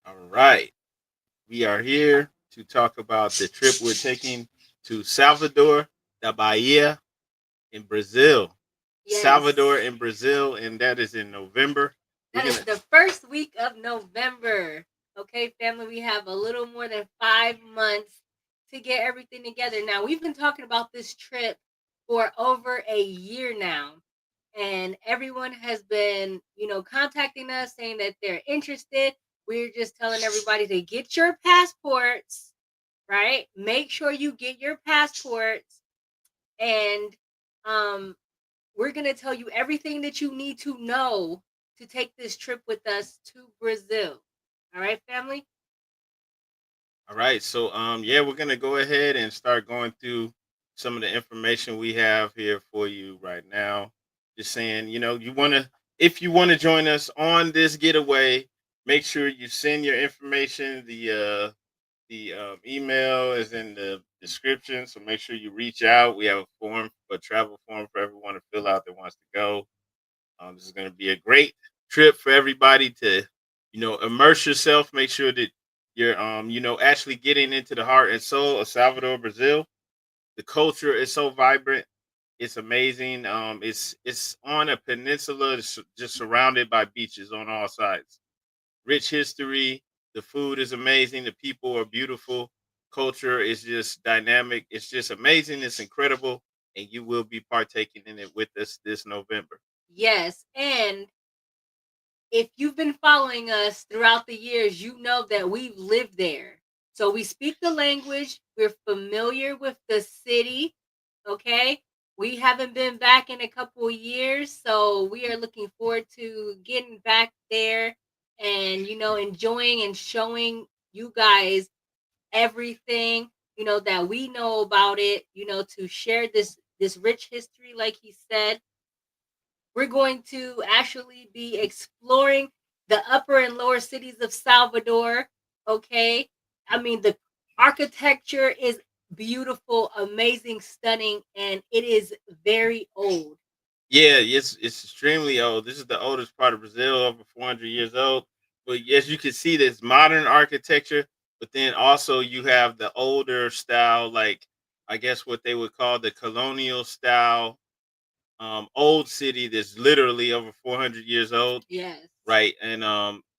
All right. We are here to talk about the trip we're taking to Salvador da Bahia in Brazil. Salvador Yes, in Brazil, and that is in November. We're that is gonna the first week of November. Okay, family, we have a little more than 5 months to get everything together. Now, we've been talking about this trip for over a year now, and everyone has been, contacting us saying that they're interested. We're just telling everybody to get your passports, right? Make sure you get your passports and um we're going to tell you everything that you need to know to take this trip with us to Brazil. All right, family? all right. So yeah, we're gonna go ahead and start going through some of the information we have here for you right now. Just saying, you wanna if you want to join us on this getaway, make sure you send your information. The email is in the description, so make sure you reach out. We have a travel form for everyone to fill out that wants to go. This is going to be a great trip for everybody to, immerse yourself. Make sure that you're, actually getting into the heart and soul of Salvador, Brazil. The culture is so vibrant. It's amazing. It's on a peninsula, just surrounded by beaches on all sides. Rich history. The food is amazing. The people are beautiful. Culture is just dynamic. It's just amazing. It's incredible. And you will be partaking in it with us this November. Yes. And if you've been following us throughout the years, you know that we've lived there. So we speak the language, we're familiar with the city, okay? We haven't been back in a couple of years, so we are looking forward to getting back there and enjoying and showing you guys everything that we know about it, to share this rich history like he said. We're going to actually be exploring the upper and lower cities of Salvador. Okay. I mean, the architecture is beautiful, amazing, stunning, and it is very old. Yeah, it's extremely old. This is the oldest part of Brazil, over 400 years old. But as you can see, there's modern architecture, but then also you have the older style, like I guess what they would call the colonial style old city that's literally over 400 years old, Yes. right? And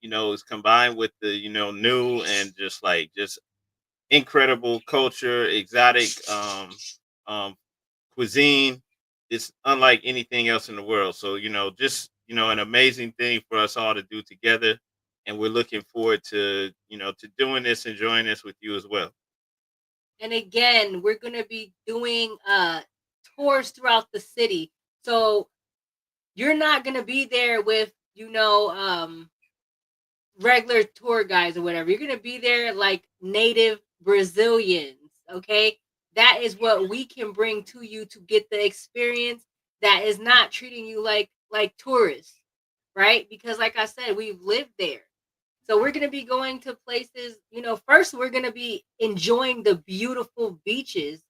it's combined with the new and just incredible culture, exotic um, cuisine. It's unlike anything else in the world. So just an amazing thing for us all to do together, and we're looking forward to to doing this, enjoying this with you as well. And again, we're going to be doing tours throughout the city. So you're not going to be there with, regular tour guides or whatever. You're gonna be there like native Brazilians. Okay, that is what we can bring to you to get the experience that is not treating you like tourists, right? Because like I said, we've lived there. So we're gonna be going to places. First we're gonna be enjoying the beautiful beaches.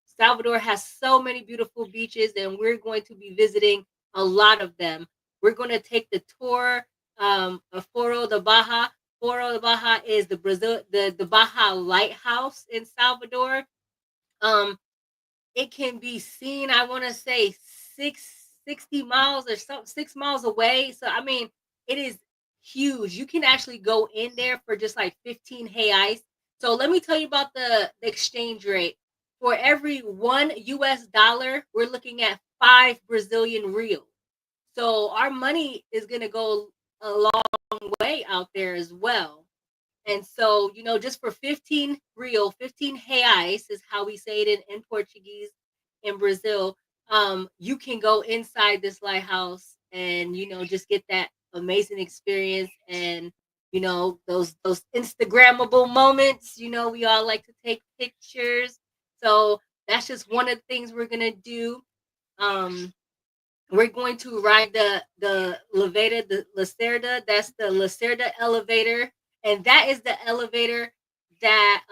Salvador has so many beautiful beaches, and we're going to be visiting a lot of them. We're going to take the tour of Foro de Baja. Foro de Baja is the Baja Lighthouse in Salvador. Um, it can be seen, I want to say 60 miles or so, 6 miles away. So I mean, it is huge. You can actually go in there for just like 15 reais. So let me tell you about the exchange rate. For every $1 we're looking at 5 Brazilian real. So our money is gonna go a long way out there as well. And so, just for 15 real, 15 reais is how we say it in Portuguese in Brazil. You can go inside this lighthouse and, just get that amazing experience and, those Instagrammable moments. We all like to take pictures. So that's just one of the things we're gonna do. Um, we're going to ride the Levada, the Lacerda. That's the Lacerda elevator, and that is the elevator that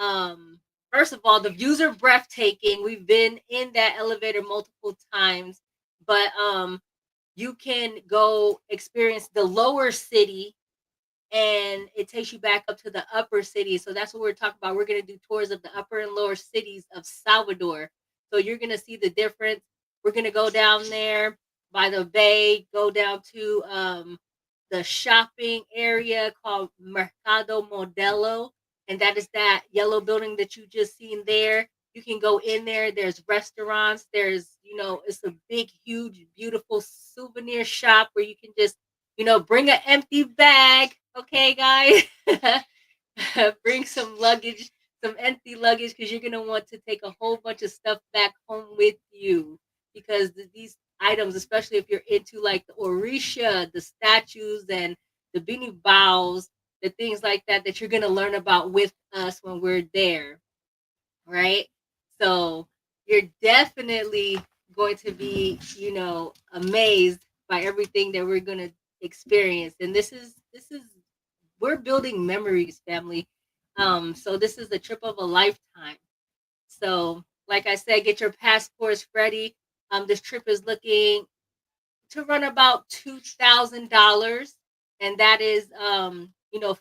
first of all, the views are breathtaking. We've been in that elevator multiple times, but you can go experience the lower city and it takes you back up to the upper city. So that's what we're talking about. We're going to do tours of the upper and lower cities of Salvador. So you're going to see the difference. We're going to go down there by the bay, go down to the shopping area called Mercado Modelo. And that is that yellow building that you just seen there. You can go in there. There's restaurants. There's, it's a big, huge, beautiful souvenir shop where you can just bring an empty bag, okay, guys? Bring some luggage, some empty luggage, because you're gonna want to take a whole bunch of stuff back home with you. Because these items, especially if you're into like the Orisha, the statues, and the Bini Baos, the things like that, that you're gonna learn about with us when we're there, right? So you're definitely going to be, amazed by everything that we're going to experience. And this is we're building memories, family. So this is the trip of a lifetime. So, like I said, get your passports ready. This trip is looking to run about $2,000, and that is,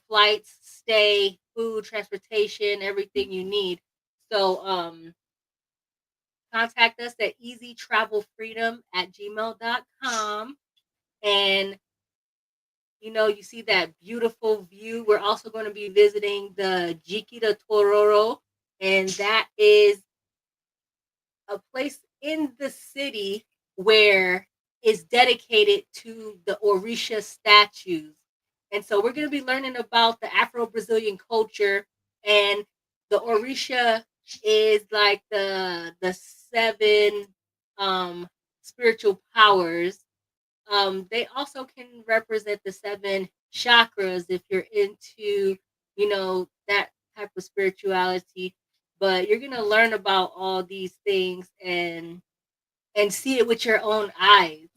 flights, stay, food, transportation, everything you need. So, contact us at easytravelfreedom@gmail.com. And, you see that beautiful view. We're also going to be visiting the Jiquita Tororo, and that is a place in the city where is dedicated to the Orisha statues. And so we're going to be learning about the Afro-Brazilian culture, and the Orisha is like the seven spiritual powers. They also can represent the seven chakras if you're into, that type of spirituality. But you're gonna learn about all these things and see it with your own eyes.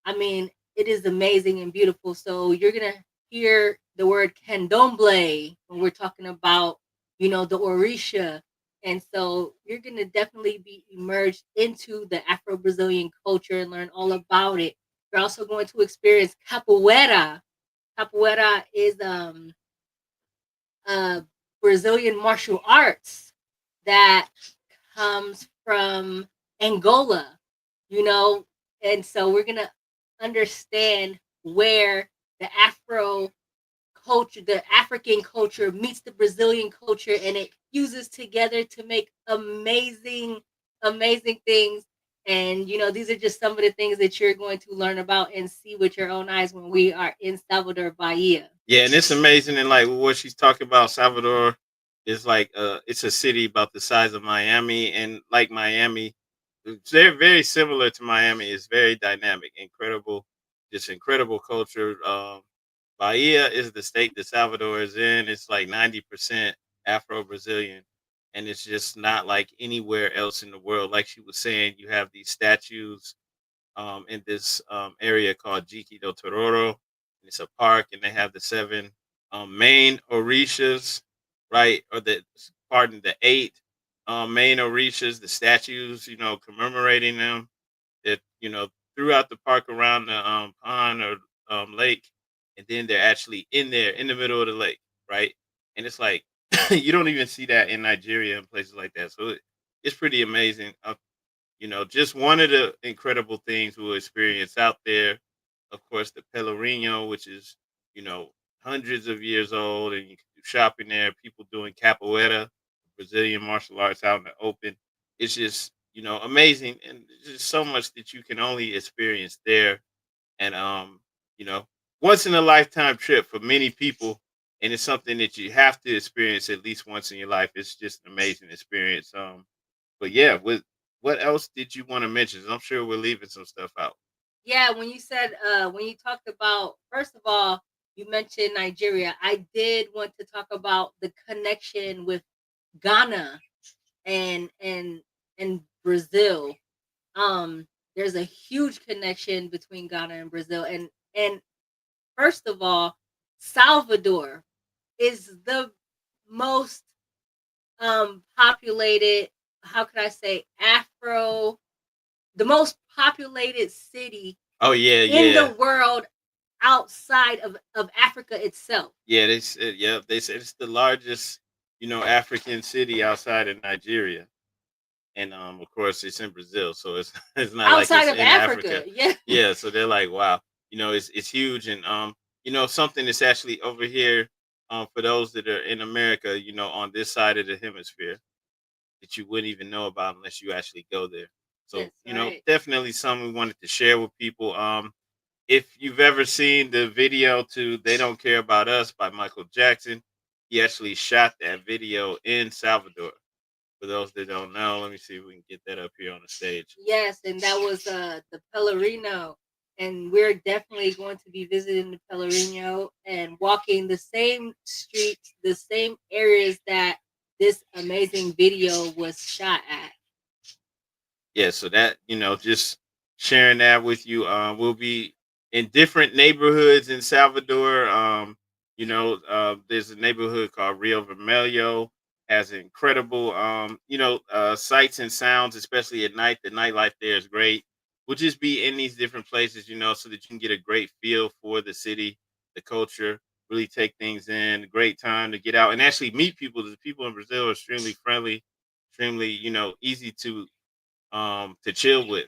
I mean, it is amazing and beautiful. So you're gonna hear the word candomblé when we're talking about, the Orisha. And so you're gonna definitely be immersed into the Afro-Brazilian culture and learn all about it. You're also going to experience capoeira. Capoeira is a Brazilian martial arts that comes from Angola, you know, and so we're gonna understand where the Afro culture, the African culture meets the Brazilian culture, and it fuses together to make amazing, amazing things. And these are just some of the things that you're going to learn about and see with your own eyes when we are in Salvador, Bahia. Yeah, and it's amazing. And like what she's talking about, Salvador is like it's a city about the size of Miami, and like Miami, they're very similar to Miami. It's very dynamic, incredible, just incredible culture. Bahia is the state that Salvador is in. It's like 90% Afro-Brazilian, and it's just not like anywhere else in the world. Like she was saying, you have these statues in this area called Jiki do Tororo. It's a park, and they have the seven main orishas, right? Or the eight main orishas, the statues, commemorating them. That throughout the park around the pond or lake, and then they're actually in there in the middle of the lake, right? And it's like you don't even see that in Nigeria and places like that. So it's pretty amazing. Just one of the incredible things we'll experience out there. Of course, the Pelourinho, which is, you know, hundreds of years old, and you can do shopping there. People doing capoeira, Brazilian martial arts out in the open. It's just, amazing. And there's just so much that you can only experience there. And, you know, once in a lifetime trip for many people. And it's something that you have to experience at least once in your life. It's just an amazing experience. But yeah, what else did you want to mention? I'm sure we're leaving some stuff out. Yeah, when you talked about, first of all, you mentioned Nigeria. I did want to talk about the connection with Ghana and Brazil. There's a huge connection between Ghana and Brazil, and first of all, Salvador is the most populated, how could I say, the most populated city Oh yeah, in the yeah. world outside of Africa itself. Yeah, they said, yeah, they said it's the largest, African city outside of Nigeria, and of course it's in Brazil, so it's it's not like Outside it's of in Africa, Africa. yeah. Yeah, so they're like, wow, it's huge, and something that's actually over here, for those that are in America, on this side of the hemisphere, that you wouldn't even know about unless you actually go there. So, That's right. definitely something we wanted to share with people. If you've ever seen the video to "They Don't Care About Us" by Michael Jackson, he actually shot that video in Salvador. For those that don't know, let me see if we can get that up here on the stage. Yes, and that was the Pellerino. And we're definitely going to be visiting the Pellerino and walking the same streets, the same areas that this amazing video was shot at. Yeah, so that, just sharing that with you. We'll be in different neighborhoods in Salvador. There's a neighborhood called Rio Vermelho, has incredible, sights and sounds, especially at night. The nightlife there is great. We'll just be in these different places, so that you can get a great feel for the city, the culture, really take things in. Great time to get out and actually meet people. The people in Brazil are extremely friendly, extremely, easy to chill with,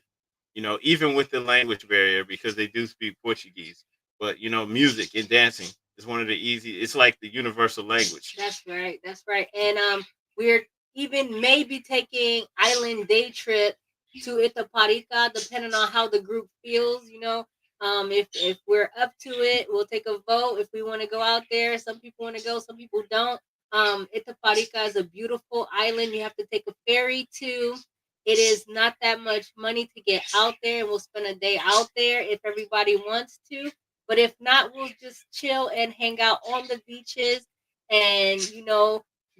even with the language barrier because they do speak Portuguese. But music and dancing is one of the easy. It's like the universal language. That's right. That's right. And we're even maybe taking island day trip to Itaparica, depending on how the group feels. If we're up to it, we'll take a vote if we want to go out there. Some people want to go, some people don't. Itaparica is a beautiful island. You have to take a ferry to. It is not that much money to get out there, and we'll spend a day out there if everybody wants to. But if not, we'll just chill and hang out on the beaches and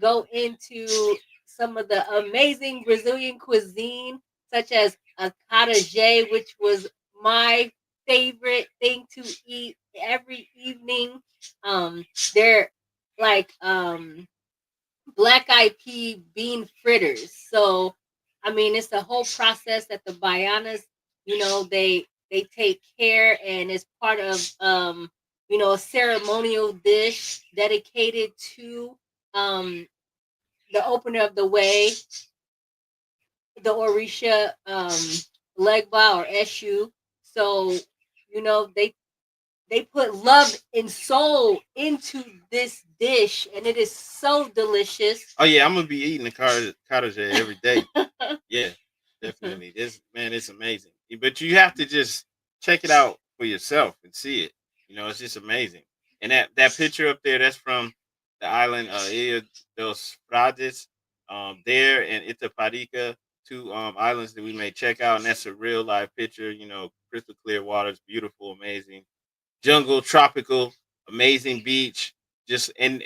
go into some of the amazing Brazilian cuisine, such as a cottage, which was my favorite thing to eat every evening. They're like black eyed pea bean fritters. So, I mean, it's a whole process that the Bayanas, they take care, and it's part of a ceremonial dish dedicated to um the opener of the way, the Orisha Legba or Eshu. So, they put love and soul into this dish, and it is so delicious. Oh yeah, I'm gonna be eating the cottage every day. Yeah, definitely. This man, it's amazing. But you have to just check it out for yourself and see it. It's just amazing. And that picture up there, that's from the island Ilha dos Frades. There and Itaparica, two islands that we may check out, and that's a real live picture. Crystal clear waters, beautiful, amazing jungle, tropical, amazing beach. Just and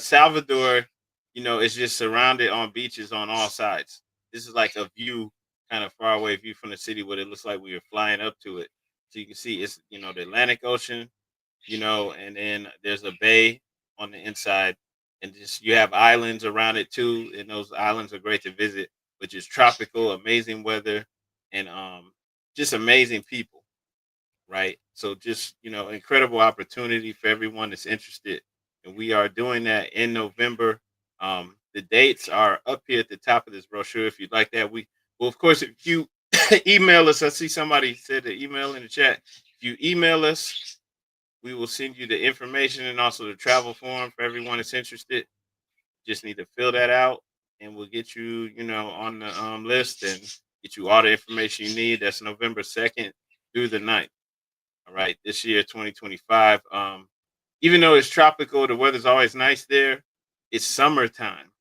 Salvador, is just surrounded on beaches on all sides. This is like a view, kind of far away view from the city, what it looks like we were flying up to it. So you can see it's the Atlantic Ocean, and then there's a bay on the inside, and just you have islands around it too, and those islands are great to visit, which is tropical, amazing weather, and just amazing people, right? So just, incredible opportunity for everyone that's interested. And we are doing that in November. The dates are up here at the top of this brochure if you'd like that. Well, of course, if you email us, I see somebody said the email in the chat. If you email us, we will send you the information and also the travel form for everyone that's interested. Just need to fill that out and we'll get you, on the list and get you all the information you need. That's November 2nd through the 9th. All right, this year, 2025. Even though it's tropical, the weather's always nice there. It's summertime.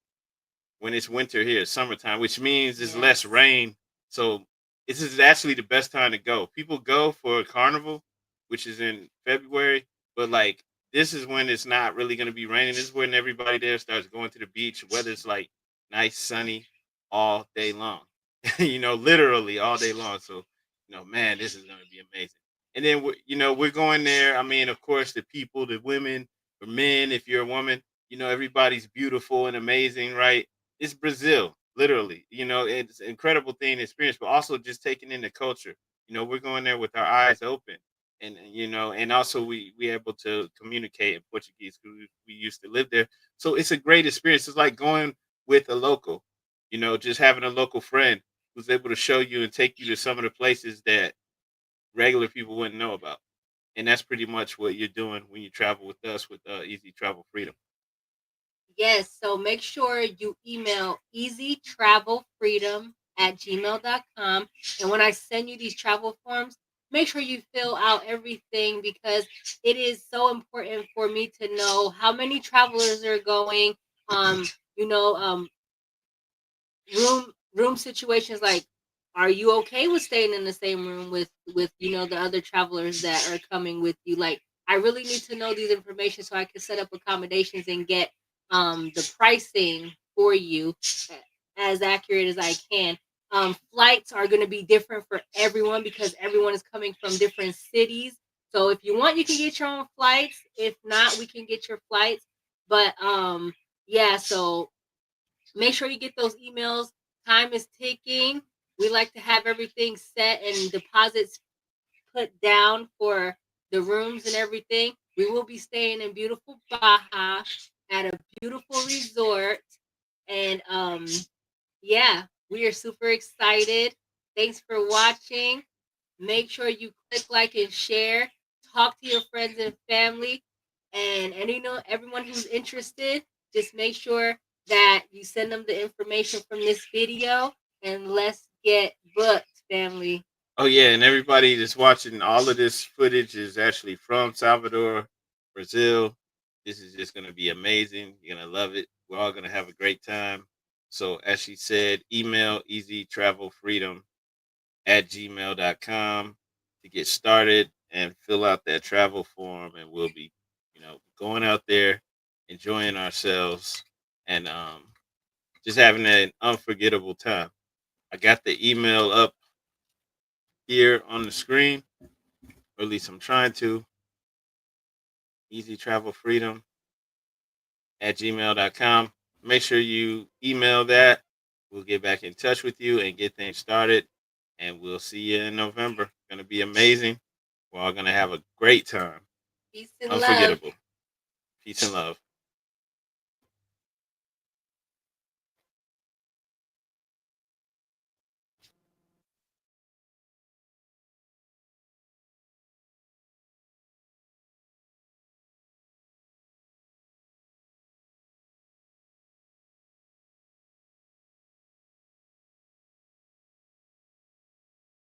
When it's winter here, it's summertime, which means there's less Yes. rain. So this is actually the best time to go. People go for a carnival, which is in February, but like this is when it's not really going to be raining. This is when everybody there starts going to the beach. Weather's like nice, sunny all day long. Literally all day long. So, man, this is going to be amazing. And then we're going there. I mean, of course, the people, the women, the men. If you're a woman, everybody's beautiful and amazing, right? It's Brazil, literally. It's an incredible thing to experience, but also just taking in the culture. We're going there with our eyes open. and also we able to communicate in Portuguese because we used to live there. So it's a great experience. It's like going with a local, just having a local friend who's able to show you and take you to some of the places that regular people wouldn't know about. And that's pretty much what you're doing when you travel with us with Easy Travel Freedom. Yes, so make sure you email easytravelfreedom@gmail.com. And when I send you these travel forms, make sure you fill out everything because it is so important for me to know how many travelers are going. Um, you know, room situations like, are you okay with staying in the same room with the other travelers that are coming with you? Like, I really need to know these information so I can set up accommodations and get the pricing for you as accurate as I can. Flights are going to be different for everyone because everyone is coming from different cities. So if you want, you can get your own flights. If not, we can get your flights. But yeah, so make sure you get those emails. Time is ticking. We like to have everything set and deposits put down for the rooms and everything. We will be staying in beautiful Baja at a beautiful resort. And yeah, we are super excited. Thanks for watching. Make sure you click like and share. Talk to your friends and family, and everyone who's interested. Just make sure that you send them the information from this video, and let's get booked, family. Oh yeah, and everybody that's watching, all of this footage is actually from Salvador, Brazil. This is just gonna be amazing. You're gonna love it. We're all gonna have a great time. So as she said, email easytravelfreedom@gmail.com to get started and fill out that travel form, and we'll be, going out there, enjoying ourselves, and just having an unforgettable time. I got the email up here on the screen, or at least I'm trying to. Easy Travel Freedom at gmail.com. Make sure you email that. We'll get back in touch with you and get things started. And we'll see you in November. It's going to be amazing. We're all going to have a great time. Peace and love. Unforgettable. Peace and love.